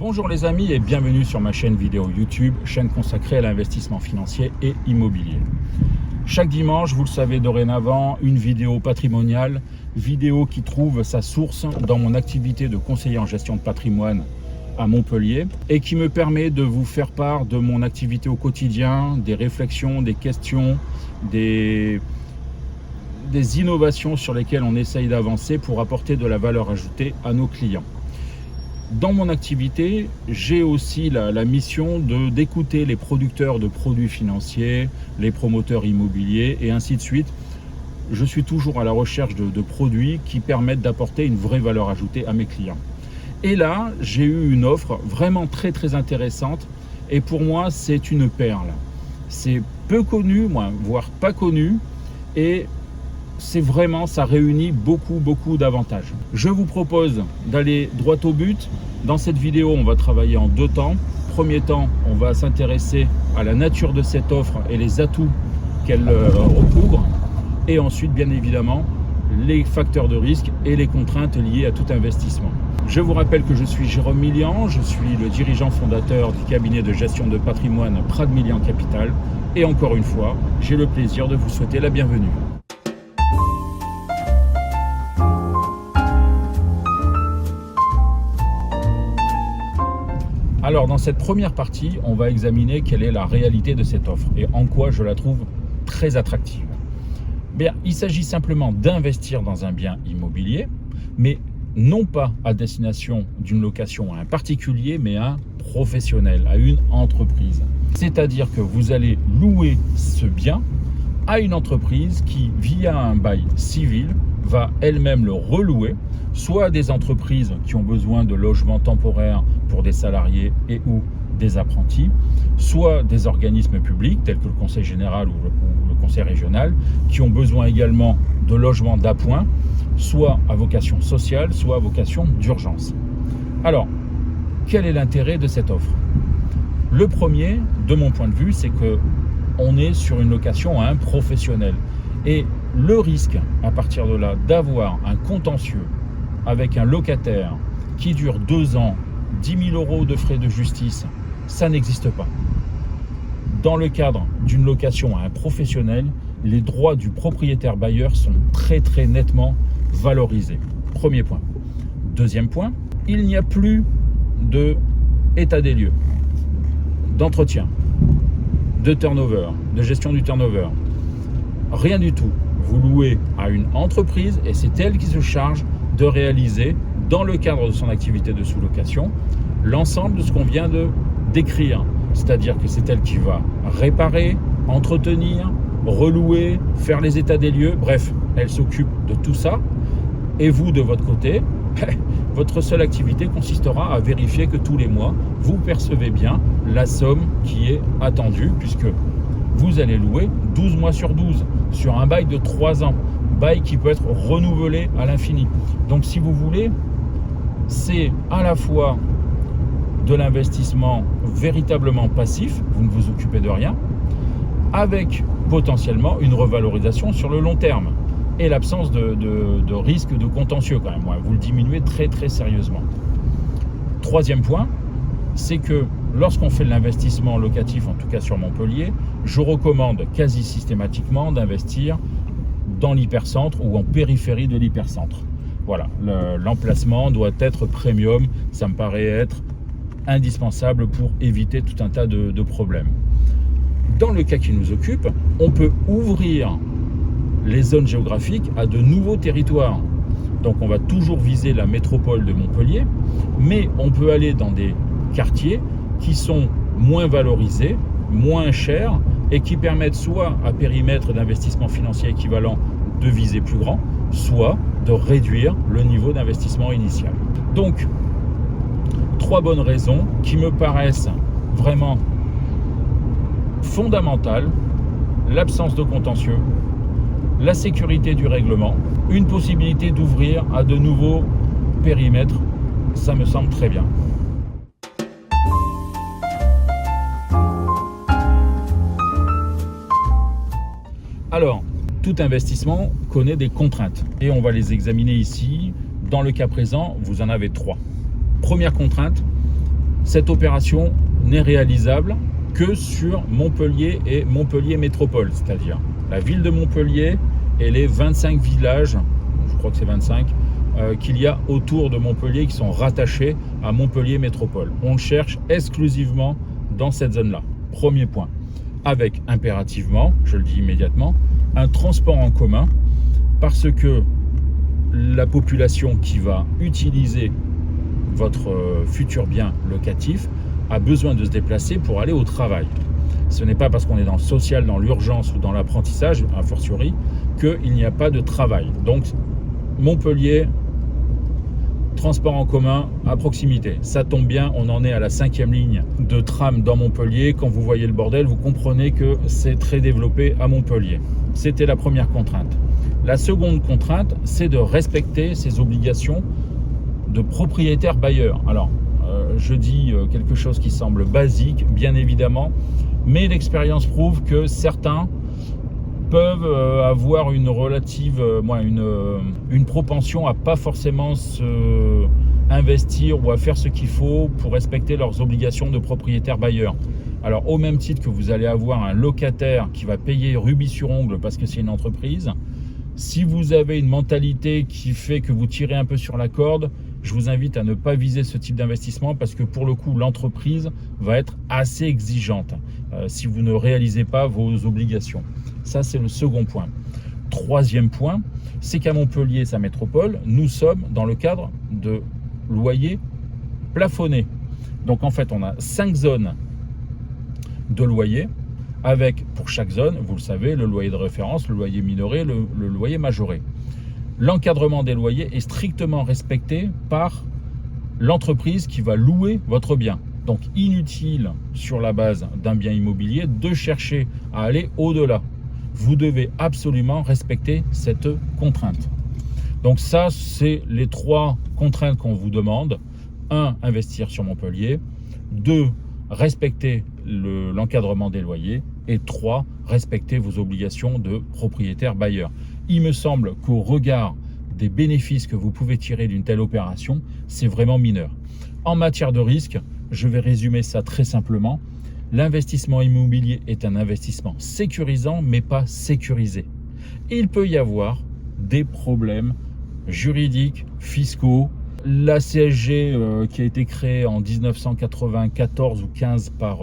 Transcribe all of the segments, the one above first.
Bonjour les amis et bienvenue sur ma chaîne vidéo YouTube, chaîne consacrée à l'investissement financier et immobilier. Chaque dimanche, vous le savez dorénavant, une vidéo patrimoniale, vidéo qui trouve sa source dans mon activité de conseiller en gestion de patrimoine à Montpellier et qui me permet de vous faire part de mon activité au quotidien, des réflexions, des questions, des innovations sur lesquelles on essaye d'avancer pour apporter de la valeur ajoutée à nos clients. Dans mon activité, j'ai aussi la mission d'écouter les producteurs de produits financiers, les promoteurs immobiliers et ainsi de suite. Je suis toujours à la recherche de produits qui permettent d'apporter une vraie valeur ajoutée à mes clients. Et là, j'ai eu une offre vraiment très intéressante et pour moi, c'est une perle. C'est peu connu, voire pas connu, et ça réunit beaucoup d'avantages. Je vous propose d'aller droit au but. Dans cette vidéo, on va travailler en deux temps. Premier temps, on va s'intéresser à la nature de cette offre et les atouts qu'elle recouvre. Et ensuite, bien évidemment, les facteurs de risque et les contraintes liées à tout investissement. Je vous rappelle que je suis Jérôme Millian, je suis le dirigeant fondateur du cabinet de gestion de patrimoine Prad Millian Capital. Et encore une fois, j'ai le plaisir de vous souhaiter la bienvenue. Alors dans cette première partie, on va examiner quelle est la réalité de cette offre et en quoi je la trouve très attractive. Bien, il s'agit simplement d'investir dans un bien immobilier, mais non pas à destination d'une location à un particulier, mais à un professionnel, à une entreprise. C'est-à-dire que vous allez louer ce bien à une entreprise qui, via un bail civil, va elle-même le relouer, soit à des entreprises qui ont besoin de logements temporaires pour des salariés et ou des apprentis, soit des organismes publics tels que le Conseil général ou le Conseil régional, qui ont besoin également de logements d'appoint, soit à vocation sociale, soit à vocation d'urgence. Alors, quel est l'intérêt de cette offre? Le premier, de mon point de vue, c'est que on est sur une location à un professionnel. Et le risque, à partir de là, d'avoir un contentieux avec un locataire qui dure 2 ans, 10 000 € de frais de justice, ça n'existe pas. Dans le cadre d'une location à un professionnel, les droits du propriétaire bailleur sont très nettement valorisés. Premier point. Deuxième point, il n'y a plus d'état des lieux, d'entretien, de turnover, de gestion du turnover. Rien du tout. Vous louez à une entreprise et c'est elle qui se charge de réaliser, dans le cadre de son activité de sous-location, l'ensemble de ce qu'on vient de décrire. C'est-à-dire que c'est elle qui va réparer, entretenir, relouer, faire les états des lieux. Bref, elle s'occupe de tout ça. Et vous, de votre côté, votre seule activité consistera à vérifier que tous les mois, vous percevez bien la somme qui est attendue, puisque vous allez louer 12 mois sur 12 sur un bail de 3 ans, bail qui peut être renouvelé à l'infini. Donc si vous voulez, c'est à la fois de l'investissement véritablement passif, vous ne vous occupez de rien, avec potentiellement une revalorisation sur le long terme et l'absence de risque de contentieux quand même. Vous le diminuez très sérieusement. Troisième point, c'est que lorsqu'on fait de l'investissement locatif, en tout cas sur Montpellier, je recommande quasi systématiquement d'investir dans l'hypercentre ou en périphérie de l'hypercentre. Voilà, l'emplacement doit être premium, ça me paraît être indispensable pour éviter tout un tas de problèmes. Dans le cas qui nous occupe, on peut ouvrir les zones géographiques à de nouveaux territoires. Donc on va toujours viser la métropole de Montpellier, mais on peut aller dans des quartiers qui sont moins valorisés, moins chers et qui permettent soit à périmètre d'investissement financier équivalent de viser plus grand, soit de réduire le niveau d'investissement initial. Donc, 3 bonnes raisons qui me paraissent vraiment fondamentales: l'absence de contentieux, la sécurité du règlement, une possibilité d'ouvrir à de nouveaux périmètres. Ça me semble très bien. Alors, tout investissement connaît des contraintes et on va les examiner ici. Dans le cas présent, vous en avez 3. Première contrainte, cette opération n'est réalisable que sur Montpellier et Montpellier Métropole, c'est-à-dire la ville de Montpellier et les 25 villages, je crois que c'est 25, qu'il y a autour de Montpellier qui sont rattachés à Montpellier Métropole. On le cherche exclusivement dans cette zone-là. Premier point. Avec impérativement, je le dis immédiatement, un transport en commun, parce que la population qui va utiliser votre futur bien locatif a besoin de se déplacer pour aller au travail. Ce n'est pas parce qu'on est dans le social, dans l'urgence ou dans l'apprentissage, a fortiori, qu'il n'y a pas de travail. Donc, Montpellier, transport en commun à proximité. Ça tombe bien, on en est à la 5e ligne de tram dans Montpellier. Quand vous voyez le bordel, vous comprenez que c'est très développé à Montpellier. C'était la première contrainte. La seconde contrainte, c'est de respecter ses obligations de propriétaire bailleur. Alors, je dis quelque chose qui semble basique, bien évidemment, mais l'expérience prouve que certains peuvent avoir une propension à pas forcément se investir ou à faire ce qu'il faut pour respecter leurs obligations de propriétaire bailleur. Alors, au même titre que vous allez avoir un locataire qui va payer rubis sur ongle parce que c'est une entreprise, si vous avez une mentalité qui fait que vous tirez un peu sur la corde, je vous invite à ne pas viser ce type d'investissement parce que pour le coup, l'entreprise va être assez exigeante si vous ne réalisez pas vos obligations. Ça, c'est le second point. Troisième point, c'est qu'à Montpellier, sa métropole, nous sommes dans le cadre de loyers plafonnés. Donc en fait, on a 5 zones de loyer avec, pour chaque zone, vous le savez, le loyer de référence, le loyer minoré, le loyer majoré. L'encadrement des loyers est strictement respecté par l'entreprise qui va louer votre bien. Donc inutile sur la base d'un bien immobilier de chercher à aller au-delà. Vous devez absolument respecter cette contrainte. Donc ça, c'est les 3 contraintes qu'on vous demande. 1, investir sur Montpellier. 2, respecter l'encadrement des loyers. Et 3, respecter vos obligations de propriétaire bailleur. Il me semble qu'au regard des bénéfices que vous pouvez tirer d'une telle opération, c'est vraiment mineur. En matière de risque, je vais résumer ça très simplement. L'investissement immobilier est un investissement sécurisant, mais pas sécurisé. Il peut y avoir des problèmes juridiques, fiscaux. La CSG qui a été créée en 1994 ou 15 par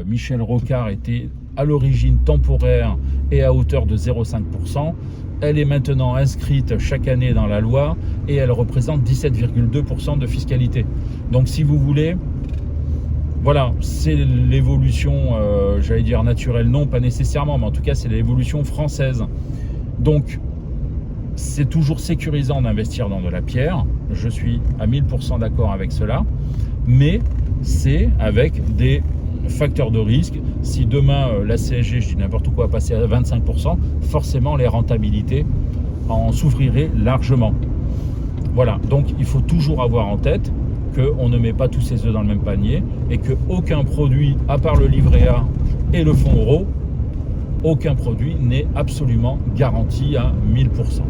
Michel Rocard était à l'origine temporaire et à hauteur de 0,5%. Elle est maintenant inscrite chaque année dans la loi et elle représente 17,2% de fiscalité. Donc si vous voulez, voilà, c'est l'évolution, j'allais dire naturelle, non, pas nécessairement, mais en tout cas c'est l'évolution française. Donc c'est toujours sécurisant d'investir dans de la pierre, je suis à 1000% d'accord avec cela, mais c'est avec des facteurs de risque. Si demain la CSG, je dis n'importe quoi, passait à 25%, forcément les rentabilités en souffriraient largement. Voilà, donc il faut toujours avoir en tête qu'on ne met pas tous ses œufs dans le même panier et qu'aucun produit, à part le livret A et le fonds euro, aucun produit n'est absolument garanti à 1000%.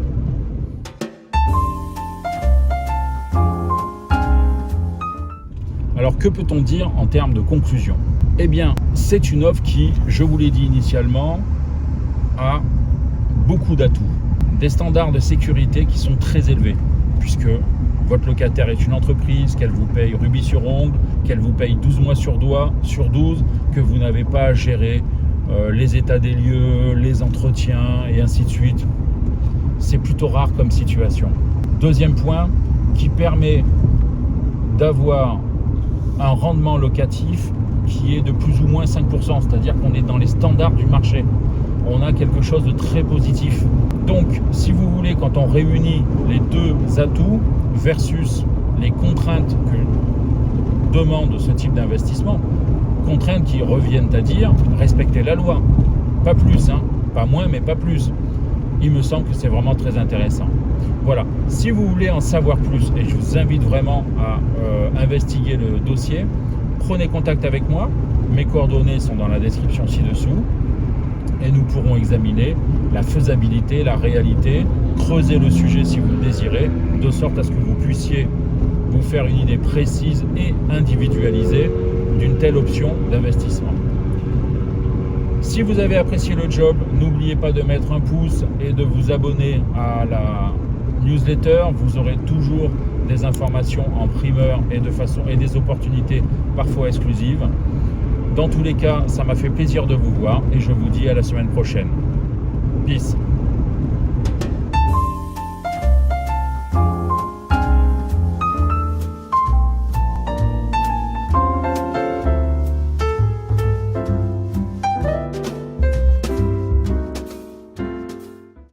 Alors que peut-on dire en termes de conclusion ? Eh bien, c'est une offre qui, je vous l'ai dit initialement, a beaucoup d'atouts. Des standards de sécurité qui sont très élevés, puisque votre locataire est une entreprise, qu'elle vous paye rubis sur ongle, qu'elle vous paye 12 mois sur 12, que vous n'avez pas à gérer les états des lieux, les entretiens et ainsi de suite. C'est plutôt rare comme situation. Deuxième point, qui permet d'avoir un rendement locatif qui est de plus ou moins 5%, c'est-à-dire qu'on est dans les standards du marché. On a quelque chose de très positif. Donc, si vous voulez, quand on réunit les deux atouts versus les contraintes que demande ce type d'investissement, contraintes qui reviennent à dire respecter la loi, pas plus, pas moins, mais pas plus. Il me semble que c'est vraiment très intéressant. Voilà, si vous voulez en savoir plus, et je vous invite vraiment à investiguer le dossier, prenez contact avec moi. Mes coordonnées sont dans la description ci-dessous et nous pourrons examiner la faisabilité, la réalité, creuser le sujet si vous le désirez, de sorte à ce que vous puissiez vous faire une idée précise et individualisée d'une telle option d'investissement. Si vous avez apprécié le job, n'oubliez pas de mettre un pouce et de vous abonner à la newsletter. Vous aurez toujours des informations en primeur et des opportunités parfois exclusives. Dans tous les cas, ça m'a fait plaisir de vous voir et je vous dis à la semaine prochaine. Peace.